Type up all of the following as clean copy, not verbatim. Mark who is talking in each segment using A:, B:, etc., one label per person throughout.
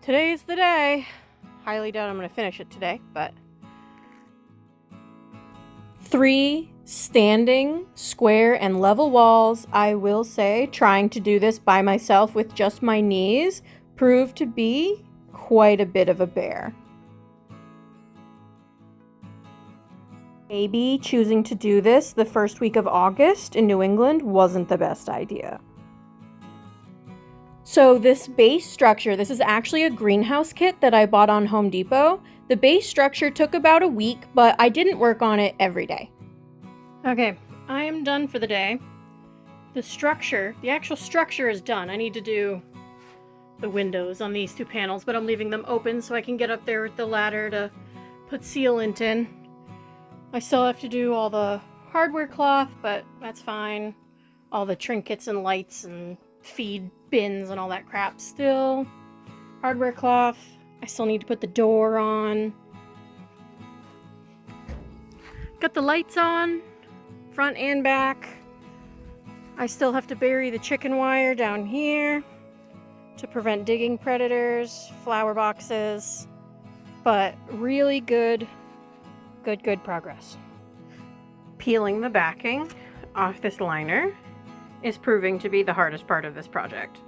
A: today's the day. Highly doubt I'm going to finish it today, but 3 standing, square, and level walls. I will say, trying to do this by myself with just my knees proved to be quite a bit of a bear. Maybe choosing to do this the first week of August in New England wasn't the best idea. So this base structure, this is actually a greenhouse kit that I bought on Home Depot. The base structure took about a week, but I didn't work on it every day. Okay, I am done for the day. The actual structure is done. I need to do the windows on these 2 panels, but I'm leaving them open so I can get up there with the ladder to put sealant in. I still have to do all the hardware cloth, but that's fine. All the trinkets and lights and feed bins and all that crap still. Hardware cloth. I still need to put the door on. Got the lights on, front and back. I still have to bury the chicken wire down here to prevent digging predators, flower boxes, but really good progress. Peeling the backing off this liner is proving to be the hardest part of this project.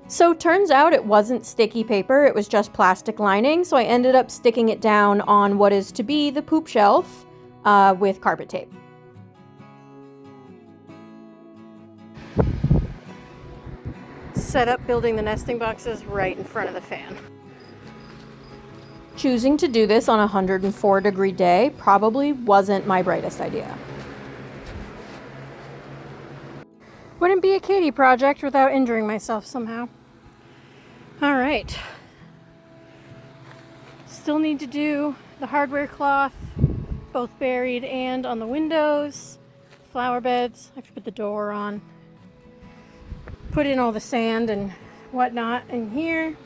A: So turns out it wasn't sticky paper, it was just plastic lining, so I ended up sticking it down on what is to be the poop shelf with carpet tape. Set up building the nesting boxes right in front of the fan. Choosing to do this on a 104-degree day probably wasn't my brightest idea. Wouldn't be a Katie project without injuring myself somehow. Alright. Still need to do the hardware cloth, both buried and on the windows. Flower beds, I have to put the door on. Put in all the sand and whatnot in here.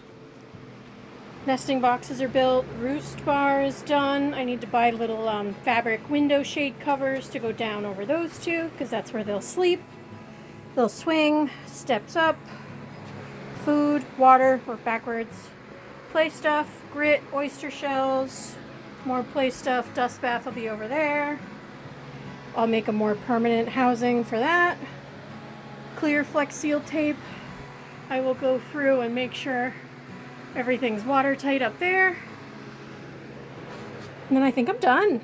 A: Nesting boxes are built, roost bar is done. I need to buy little fabric window shade covers to go down over those 2 because that's where they'll sleep. They'll swing, steps up, food, water, work backwards, play stuff, grit, oyster shells, more play stuff, dust bath will be over there. I'll make a more permanent housing for that. Clear Flex Seal tape. I will go through and make sure everything's watertight up there. And then I think I'm done.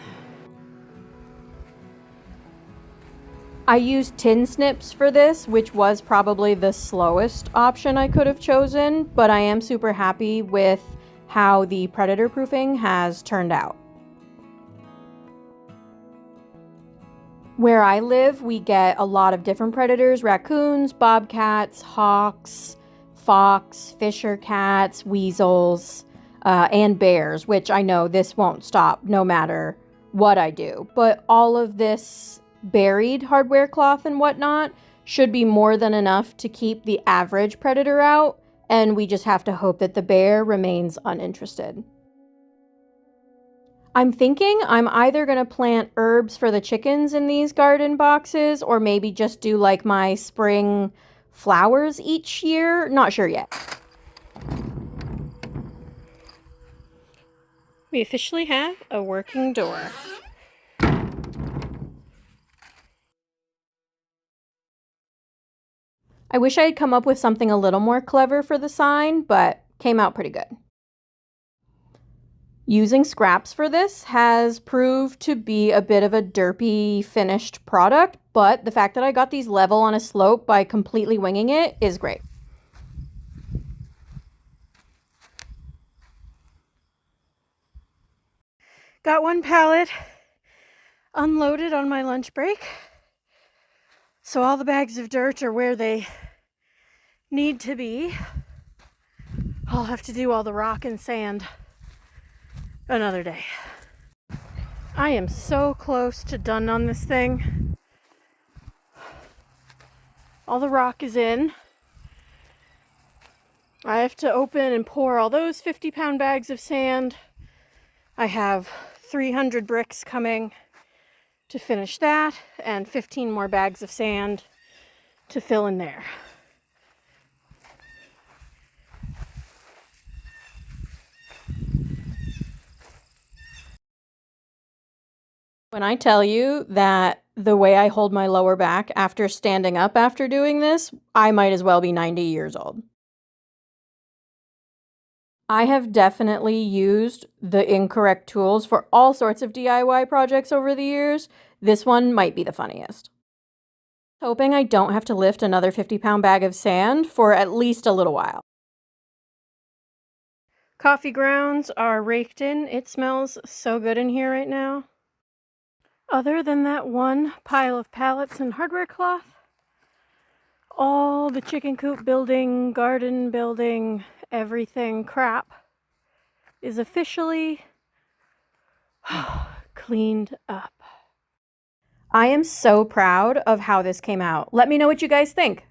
A: I used tin snips for this, which was probably the slowest option I could have chosen, but I am super happy with how the predator proofing has turned out. Where I live, we get a lot of different predators: raccoons, bobcats, hawks, fox, fisher cats, weasels, and bears, which I know this won't stop no matter what I do. But all of this buried hardware cloth and whatnot should be more than enough to keep the average predator out, and we just have to hope that the bear remains uninterested. I'm thinking I'm either going to plant herbs for the chickens in these garden boxes, or maybe just do like my spring flowers each year. Not sure yet. We officially have a working door. I wish I had come up with something a little more clever for the sign, but came out pretty good. Using scraps for this has proved to be a bit of a derpy finished product, but the fact that I got these level on a slope by completely winging it is great. Got one pallet unloaded on my lunch break. So all the bags of dirt are where they need to be. I'll have to do all the rock and sand another day. I am so close to done on this thing. All the rock is in. I have to open and pour all those 50-pound bags of sand. I have 300 bricks coming to finish that, and 15 more bags of sand to fill in there. When I tell you that the way I hold my lower back after standing up after doing this, I might as well be 90 years old. I have definitely used the incorrect tools for all sorts of DIY projects over the years. This one might be the funniest. Hoping I don't have to lift another 50-pound bag of sand for at least a little while. Coffee grounds are raked in. It smells so good in here right now. Other than that one pile of pallets and hardware cloth, all the chicken coop building, garden building, everything crap is officially cleaned up. I am so proud of how this came out. Let me know what you guys think.